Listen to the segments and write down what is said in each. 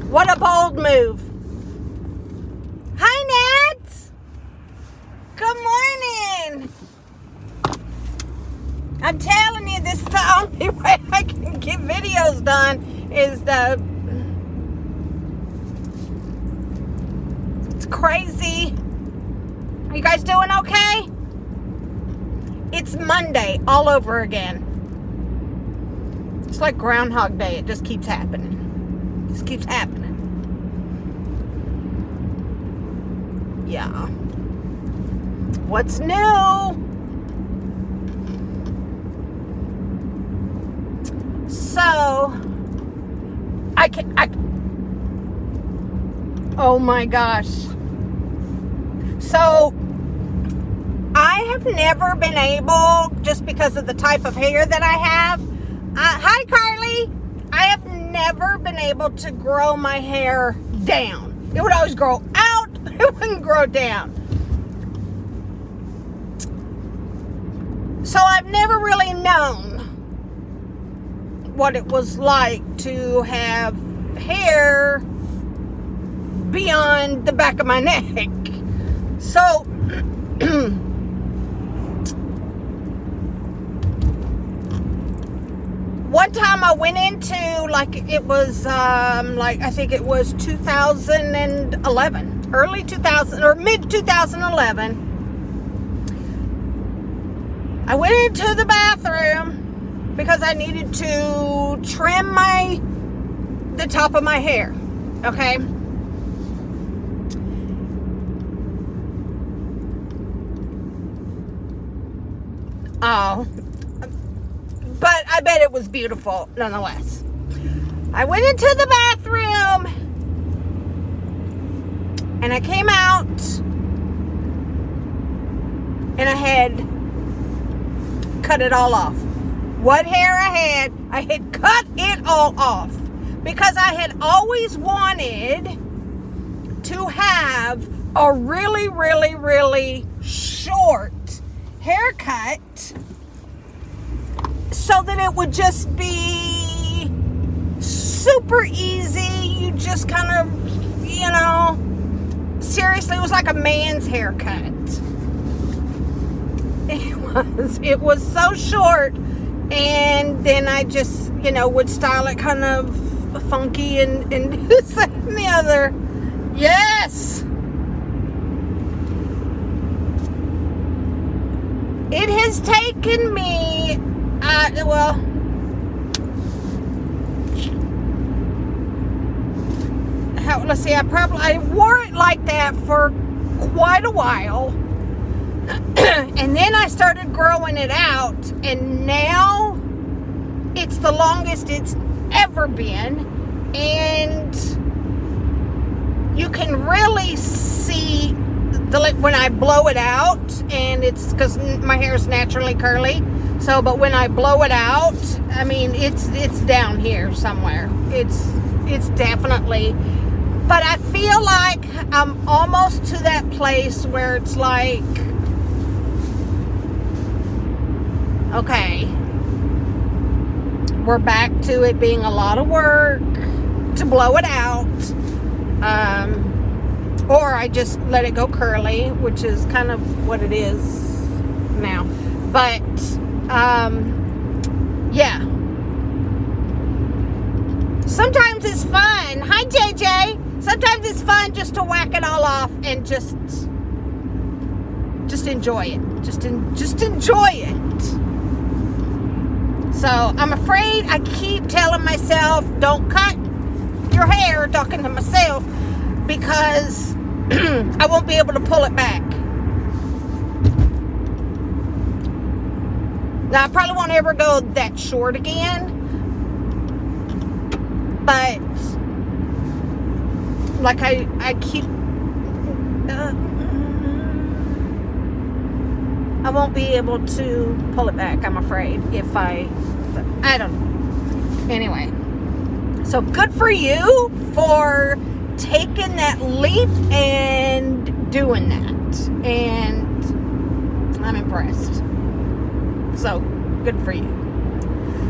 What a bold move. Hi, Nats. Good morning. I'm telling you, this is the only way I can get videos done is it's crazy. Are you guys doing okay? It's Monday all over again. It's like Groundhog Day. It just keeps happening. Just keeps happening. Yeah. What's new? So, oh my gosh. So, I have never been able, just because of the type of hair that I have. Hi, Carly. I have never been able to grow my hair down. It would always grow out, but it wouldn't grow down. So I've never really known what it was like to have hair beyond the back of my neck. So one time I went into, it was I think it was 2011, early 2000 or mid 2011. I went into the bathroom because I needed to trim the top of my hair, okay? Oh, but I bet it was beautiful nonetheless. I went into the bathroom and I came out and I had cut it all off. What hair I had cut it all off because I had always wanted to have a really, really, really short haircut so that it would just be super easy. You just kind of, seriously, it was like a man's haircut. It was so short. And then I just, would style it kind of funky and this and the other. Yes! It has taken me, I wore it like that for quite a while. And then I started growing it out, and now it's the longest it's ever been, and you can really see when I blow it out, and it's because my hair is naturally curly, but when I blow it out, I mean, it's down here somewhere. It's definitely, but I feel like I'm almost to that place where it's like, okay, we're back to it being a lot of work to blow it out, or I just let it go curly, which is kind of what it is now. But yeah, sometimes it's fun. Hi, JJ. Sometimes it's fun just to whack it all off and just enjoy it. Just enjoy it. So I'm afraid I keep telling myself, don't cut your hair, talking to myself, because I won't be able to pull it back. Now, I probably won't ever go that short again, but like I keep, I won't be able to pull it back, I'm afraid, if I don't know. Anyway, so good for you for taking that leap and doing that. And I'm impressed. So, good for you.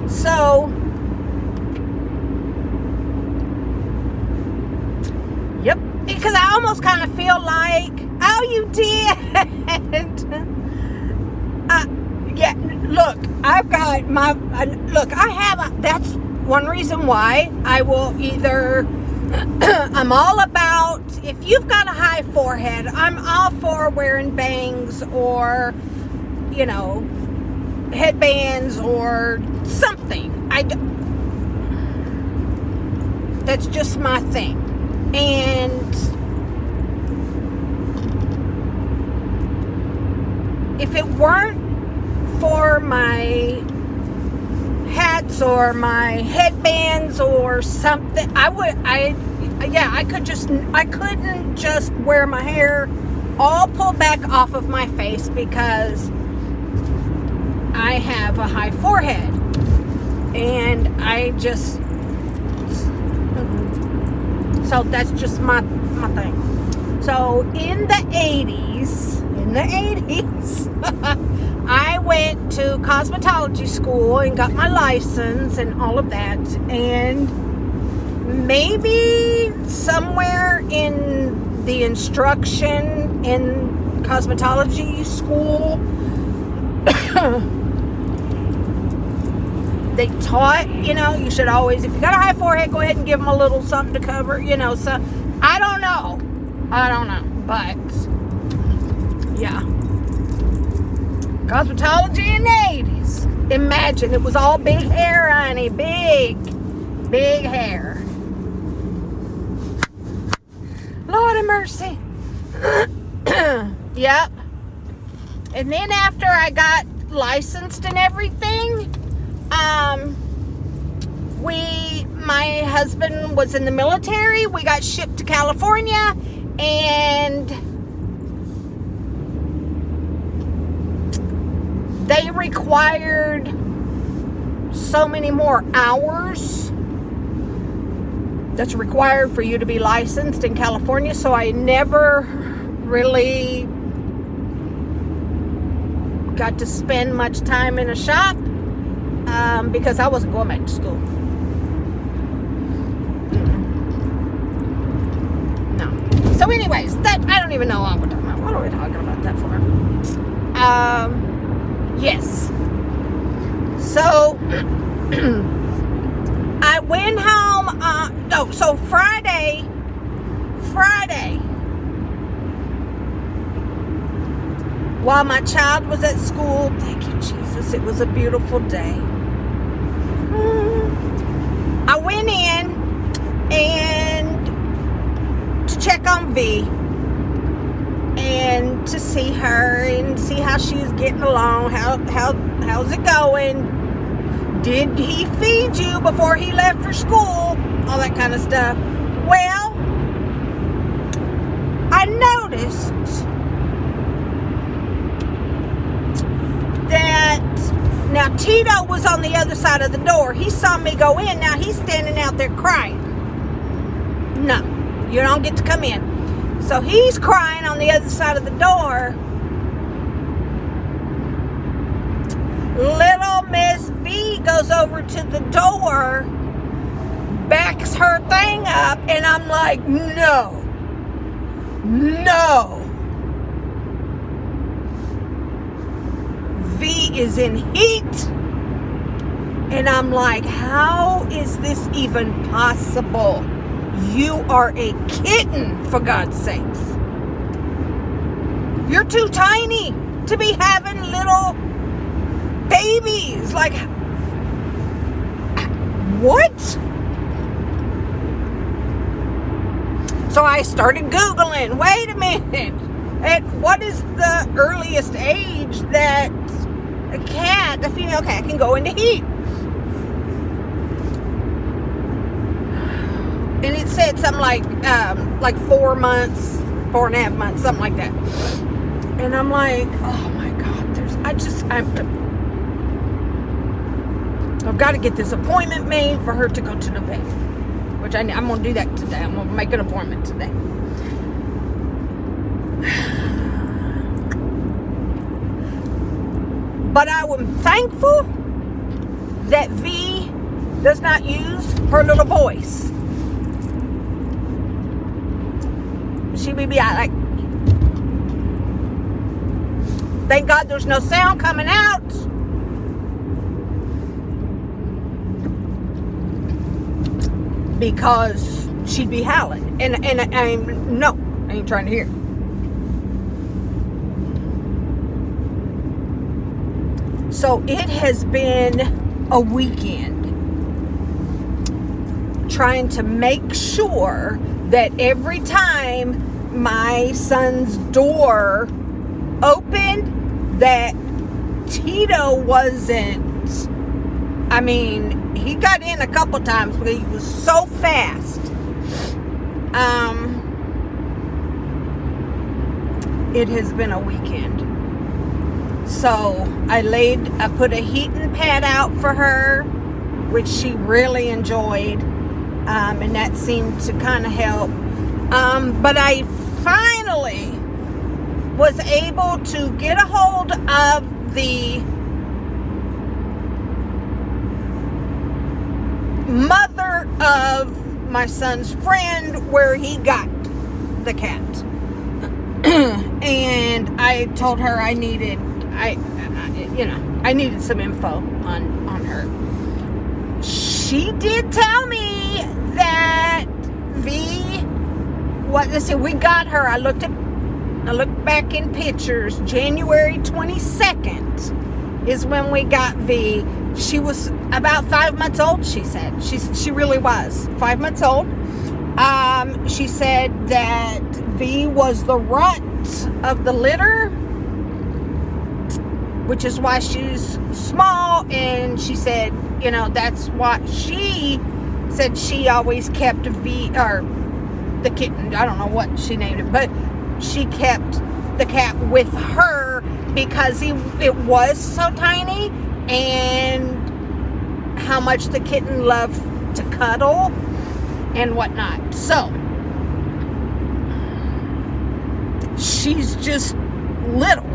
So, because I almost kind of feel like, oh, you did. Yeah, look, I've got my, look, I have, that's one reason why I will either, I'm all about, if you've got a high forehead, I'm all for wearing bangs or, you know, headbands or something. That's just my thing. And if it weren't for my hats or my headbands or something, I couldn't just wear my hair all pulled back off of my face because I have a high forehead. And so that's just my thing. So in the 80s, I went to cosmetology school and got my license and all of that. And maybe somewhere in the instruction in cosmetology school, they taught, you know, you should always, if you got a high forehead, go ahead and give them a little something to cover, you know. So I don't know, but yeah, cosmetology in the 80s. Imagine, it was all big hair, honey, big hair. Lord have mercy. Yep. And then after I got licensed and everything, my husband was in the military. We got shipped to California, and they required so many more hours that's required for you to be licensed in California. So I never really got to spend much time in a shop because I wasn't going back to school. No. So anyways, that I don't even know what we're talking about. What are we talking about that for? Yes. So I went home. So Friday. While my child was at school, thank you, Jesus, it was a beautiful day. I went in and to check on V and to see her and see how she was getting along. How's it going? Did he feed you before he left for school? All that kind of stuff. Well, I noticed that now Tito was on the other side of the door. He saw me go in. Now he's standing out there crying. No, you don't get to come in. So he's crying on the other side of the door. Little Miss V goes over to the door, backs her thing up, and I'm like, no. V is in heat. And I'm like, how is this even possible? You are a kitten, for God's sakes. You're too tiny to be having little babies. Like, what? So I started Googling, wait a minute, what is the earliest age that a female cat can go into heat? And it said something like 4 months, 4.5 months, something like that. And I'm like, oh my God, I've got to get this appointment made for her to go to the vet, which I'm going to do that today. I'm going to make an appointment today. But I am thankful that V does not use her little voice. she'd be like, thank God there's no sound coming out. Because she'd be howling. And no, I ain't trying to hear. So it has been a weekend trying to make sure that every time my son's door opened, that Tito wasn't, I mean, he got in a couple times, but he was so fast. It has been a weekend. So I put a heating pad out for her, which she really enjoyed. And that seemed to kind of help. But I finally was able to get a hold of the mother of my son's friend where he got the cat. And I told her I needed some info on her. She did tell me that we got her. I looked back in pictures. January 22nd is when we got V. She was about 5 months old, she said. She really was 5 months old. She said that V was the runt of the litter, which is why she's small. And she said, that's why she said she always kept V, or the kitten, I don't know what she named it, but she kept the cat with her because it was so tiny, and how much the kitten loved to cuddle and whatnot. So she's just little,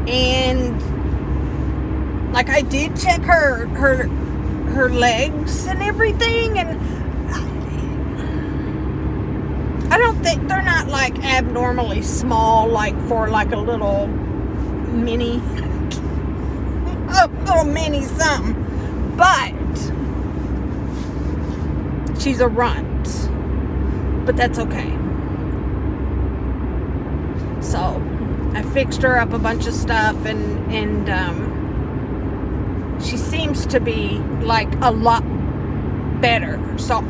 and like I did check her legs and everything, and I don't think they're not like abnormally small, like for like a little mini something, but she's a runt, but that's okay. So I fixed her up a bunch of stuff, and she seems to be like a lot better. So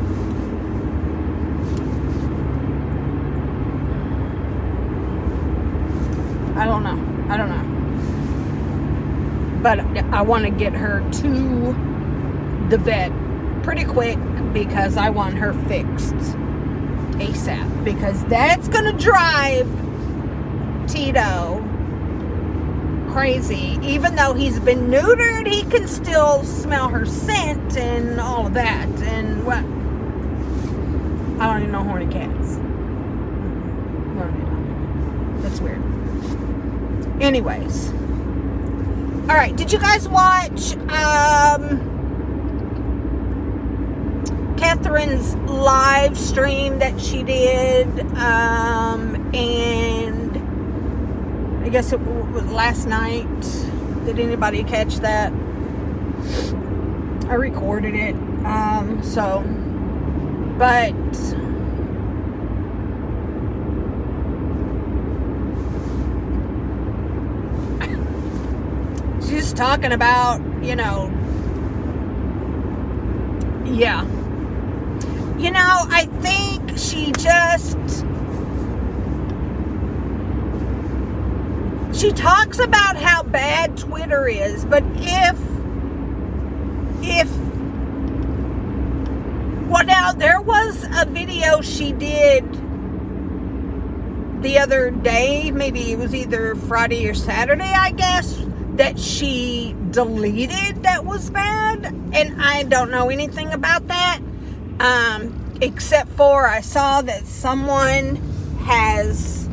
I don't know. But I want to get her to the vet pretty quick because I want her fixed ASAP, because that's going to drive Tito crazy. Even though he's been neutered, he can still smell her scent and all of that. And what? I don't even know horny cats. That's weird. Anyways. Alright, did you guys watch Catherine's live stream that she did? And I guess it was last night. Did anybody catch that? I recorded it. But she's talking about, I think she talks about how bad Twitter is, but now there was a video she did the other day, maybe it was either Friday or Saturday, I guess, that she deleted that was bad, and I don't know anything about that, except for I saw that someone has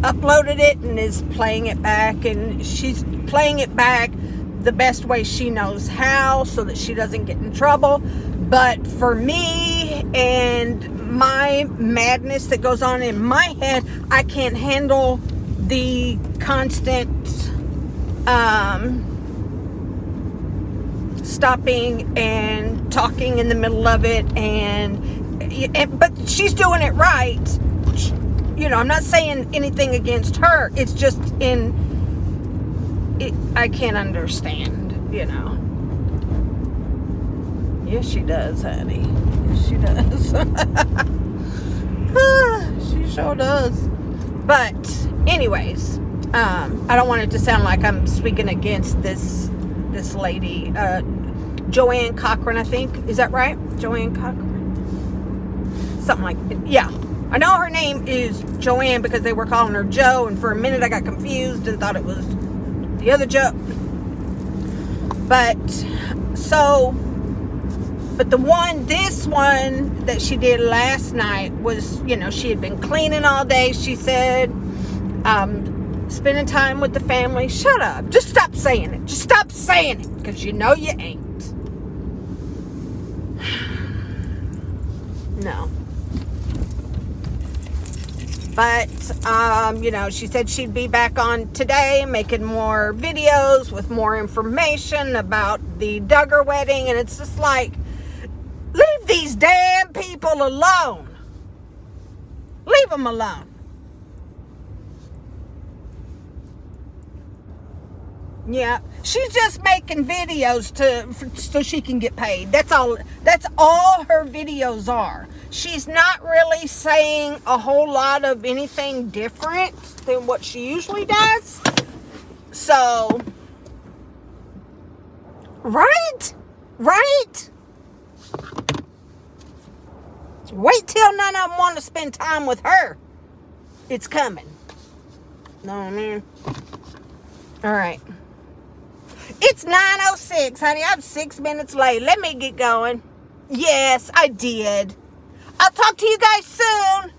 uploaded it and is playing it back, and she's playing it back the best way she knows how so that she doesn't get in trouble. But for me and my madness that goes on in my head, I can't handle the constant stopping and talking in the middle of it, but she's doing it right. You know, I'm not saying anything against her. It's just I can't understand, you know. Yes, she does, honey. Yes, she does. She sure does. But anyways, I don't want it to sound like I'm speaking against this lady, Joanne Cochran, I think. Is that right? Joanne Cochran? Something like that. Yeah. I know her name is Joanne because they were calling her Joe, and for a minute I got confused and thought it was the other Joe. But this one that she did last night was, you know, she had been cleaning all day, she said, spending time with the family. Shut up. Just stop saying it. Just stop saying it, because you know you ain't. No. But, you know, she said she'd be back on today making more videos with more information about the Duggar wedding. And it's just like, leave these damn people alone. Leave them alone. Yeah, she's just making videos so she can get paid. That's all her videos are. She's not really saying a whole lot of anything different than what she usually does. So, right? Wait till none of them want to spend time with her. It's coming. Know what I mean? All right. It's 9:06, honey. I'm 6 minutes late. Let me get going. Yes, I did. I'll talk to you guys soon.